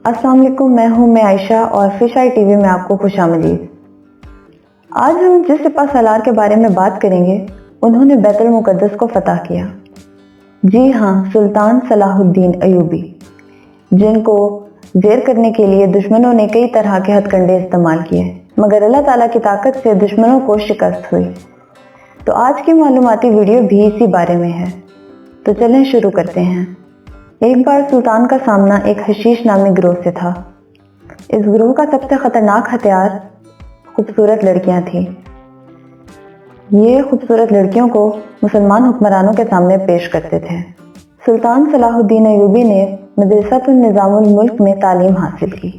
अस्सलाम वालेकुम, मैं आयशा और फिश आई टीवी में आपको खुशामदीद। आज हम जिस सिपा सालार के बारे में बात करेंगे उन्होंने बैतुल मुक़द्दस को फतह किया। जी हाँ, सुल्तान सलाहुद्दीन अयूबी, जिनको ज़ेर करने के लिए दुश्मनों ने कई तरह के हथकंडे इस्तेमाल किए, मगर अल्लाह ताला की ताकत से दुश्मनों को शिकस्त हुई। तो आज की मालूमाती वीडियो भी इसी बारे में है। तो चलें शुरू करते हैं। एक बार सुल्तान का सामना एक हशीश नामी गिरोह से था। इस गिरोह का सबसे खतरनाक हथियार खूबसूरत लड़कियां थी। ये खूबसूरत लड़कियों को मुसलमान हुक्मरानों के सामने पेश करते थे। सुल्तान सलाहुद्दीन अयूबी ने मदरसातुन निज़ामुल मुल्क में तालीम हासिल की।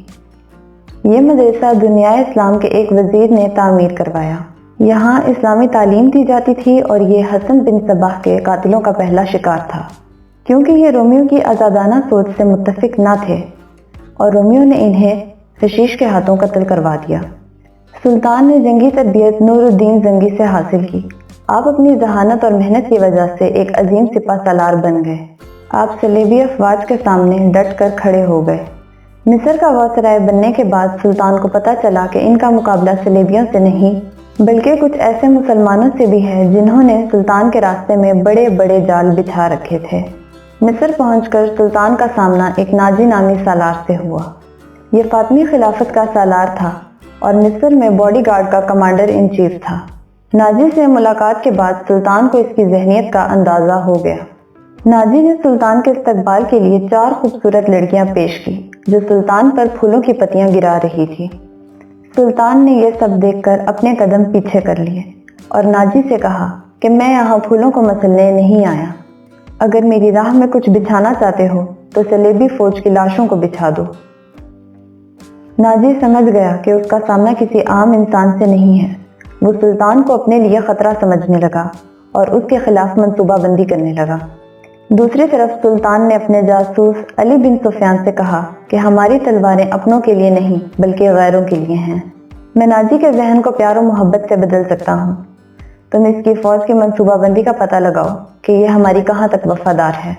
ये मदरसा दुनिया इस्लाम के एक वजीर ने तामीर करवाया। यहाँ इस्लामी तालीम दी जाती थी और ये हसन बिन सबाह के कातिलों का पहला शिकार था, क्योंकि ये रोमियो की आज़ादाना सोच से मुत्तफिक न थे और रोमियो ने इन्हें हशीश के हाथों कत्ल करवा दिया। सुल्तान ने जंगी तरबियत नूरुद्दीन जंगी से हासिल की। आप अपनी जहानत और मेहनत की वजह से एक अजीम सिपा सालार बन गए। आप सलेबी अफवाज के सामने डट कर खड़े हो गए। मिस्र का वायसराय बनने के बाद सुल्तान को पता चला कि इनका मुकाबला सलेबियों से नहीं बल्कि कुछ ऐसे मुसलमानों से भी है जिन्होंने सुल्तान के रास्ते में बड़े बड़े जाल बिछा रखे थे। मिस्र पहुंचकर सुल्तान का सामना एक नाजी नामी सालार से हुआ। ये फातमी खिलाफत का सालार था और मिस्र में बॉडीगार्ड का कमांडर इन चीफ था। नाजी से मुलाकात के बाद सुल्तान को इसकी जहनियत का अंदाज़ा हो गया। नाजी ने सुल्तान के इस्तकबाल के लिए 4 खूबसूरत लड़कियां पेश की जो सुल्तान पर फूलों की पत्तियां गिरा रही थी। सुल्तान ने यह सब देखकर अपने कदम पीछे कर लिए और नाजी से कहा कि मैं यहाँ फूलों को मसलने नहीं आया। अगर मेरी राह में कुछ बिछाना चाहते हो तो सलेबी फौज की लाशों को बिछा दो। नाजी समझ गया कि उसका सामना किसी आम इंसान से नहीं है। वो सुल्तान को अपने लिए खतरा समझने लगा और उसके खिलाफ मंसूबाबंदी करने लगा। दूसरी तरफ सुल्तान ने अपने जासूस अली बिन सुफियान से कहा कि हमारी तलवारें अपनों के लिए नहीं बल्कि गैरों के लिए हैं। मैं नाजी के जहन को प्यार और मोहब्बत से बदल सकता हूँ। तुम इसकी फौज की मंसूबाबंदी का पता लगाओ कि यह हमारी कहाँ तक वफादार है।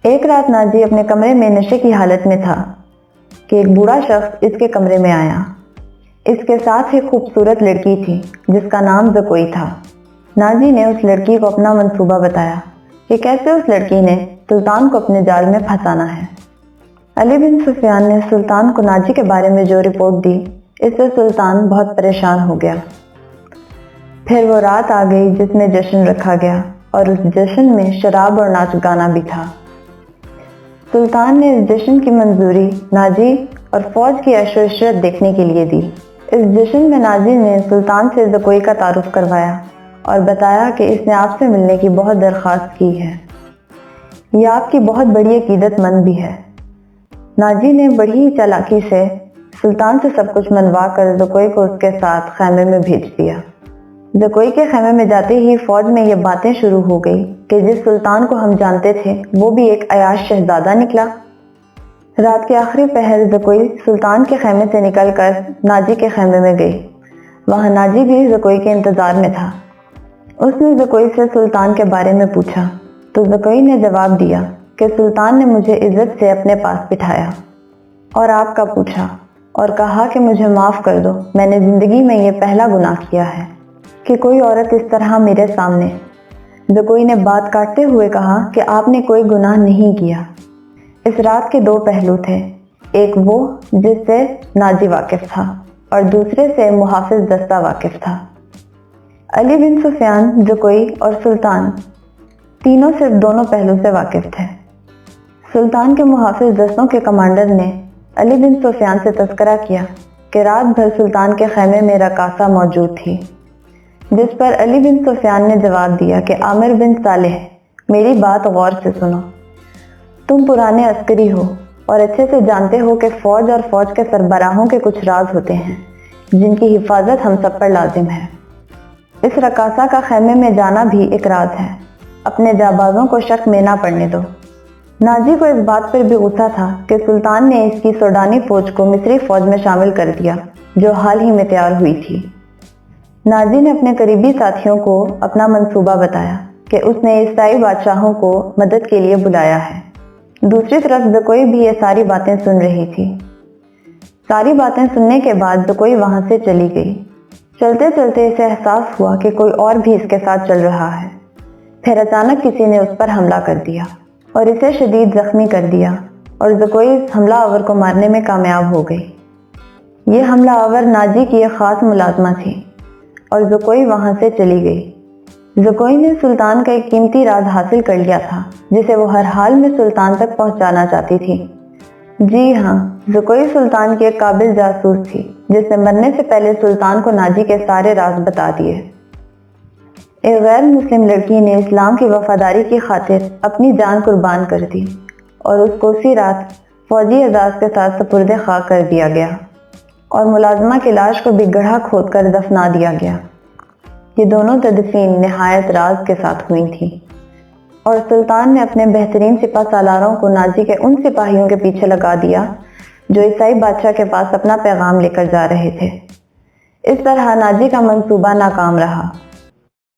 एक रात नाजी अपने कमरे में नशे की हालत में था कि एक बूढ़ा शख्स इसके कमरे में आया। इसके साथ एक खूबसूरत लड़की थी जिसका नाम ज़कोई था। नाजी ने उस लड़की को अपना मंसूबा बताया कि कैसे उस लड़की ने सुल्तान को अपने जाल में फंसाना है। अली बिन सुफियान ने सुल्तान को नाजी के बारे में जो रिपोर्ट दी, इससे सुल्तान बहुत परेशान हो गया। फिर वो रात आ गई जिसमें जश्न रखा गया और उस जश्न में शराब और नाच गाना भी था। सुल्तान ने इस जश्न की मंजूरी नाजी और फौज की ऐशो-इशरत देखने के लिए दी। इस जश्न में नाजी ने सुल्तान से ज़कोई का तारुफ करवाया और बताया कि इसने आपसे मिलने की बहुत दरख्वास्त की है। यह आपकी बहुत बड़ी अकीदतमंद भी है। नाजी ने बड़ी ही चालाकी से सुल्तान से सब कुछ मनवा कर ज़कोई को उसके साथ खैमे में भेज दिया। ज़कोई के खैमे में जाते ही फौज में ये बातें शुरू हो गई कि जिस सुल्तान को हम जानते थे वो भी एक अयाश शहजादा निकला। रात के आखिरी पहर ज़कोई सुल्तान के खैमे से निकलकर नाजी के खैमे में गई। वहाँ नाजी भी ज़कोई के इंतजार में था। उसने ज़कोई से सुल्तान के बारे में पूछा तो ज़कोई ने जवाब दिया कि सुल्तान ने मुझे इज्जत से अपने पास बिठाया और आपका पूछा और कहा कि मुझे माफ़ कर दो, मैंने ज़िंदगी में ये पहला गुनाह किया है कि कोई औरत इस तरह मेरे सामने। ज़कोई ने बात काटते हुए कहा कि आपने कोई गुनाह नहीं किया। इस रात के 2 पहलू थे, एक वो जिससे नाजी वाकिफ था और दूसरे से मुहाफिज दस्ता वाकिफ था। अली बिन सुफियान, ज़कोई और सुल्तान तीनों सिर्फ दोनों पहलू से वाकिफ थे। सुल्तान के मुहाफिज दस्तों के कमांडर ने अली बिन सुफियान से तस्करा किया कि रात भर सुल्तान के खैमे में रकासा मौजूद थी, जिस पर अली बिन सुफियान ने जवाब दिया कि आमिर बिन सालेह, मेरी बात गौर से सुनो। तुम पुराने अस्करी हो और अच्छे से जानते हो कि फौज और फौज के सरबराहों के कुछ राज होते हैं जिनकी हिफाजत हम सब पर लाजिम है। इस रकासा का खैमे में जाना भी एक राज है। अपने जाबाजों को शक में ना पड़ने दो। नाजी को इस बात पर भी गुस्सा था कि सुल्तान ने इसकी सूडानी फौज को मिस्री फौज में शामिल कर दिया जो हाल ही में तैयार हुई थी। नाजी ने अपने करीबी साथियों को अपना मंसूबा बताया कि उसने ईसाई बादशाहों को मदद के लिए बुलाया है। दूसरी तरफ ज़कोई भी ये सारी बातें सुन रही थी। सारी बातें सुनने के बाद ज़कोई वहां से चली गई। चलते चलते इसे एहसास हुआ कि कोई और भी इसके साथ चल रहा है। फिर अचानक किसी ने उस पर हमला कर दिया और इसे शदीद जख्मी कर दिया और ज़कोई इस हमलावर को मारने में कामयाब हो गई। ये हमलावर नाजी की एक खास मुलाजमा थी और ज़कोई वहां से चली गई। ज़कोई ने सुल्तान का एक कीमती राज हासिल कर लिया था जिसे वो हर हाल में सुल्तान तक पहुंचाना चाहती थी। जी हाँ, ज़कोई सुल्तान की एक काबिल जासूस थी जिसने मरने से पहले सुल्तान को नाजी के सारे राज बता दिए। एक गैर मुस्लिम लड़की ने इस्लाम की वफादारी की खातिर अपनी जान कुर्बान कर दी और उसको उसी रात फौजी एजाज के साथ सुपुर्दे खाक कर दिया गया और मुलाजमा की लाश को भी गड्ढा खोद कर दफना दिया गया। ये दोनों तदफीन निहायत राज के साथ हुई थी और सुल्तान ने अपने बेहतरीन सिपा सालारों को नाजी के उन सिपाहियों के पीछे लगा दिया जो ईसाई बादशाह के पास अपना पैगाम लेकर जा रहे थे। इस तरह नाजी का मंसूबा नाकाम रहा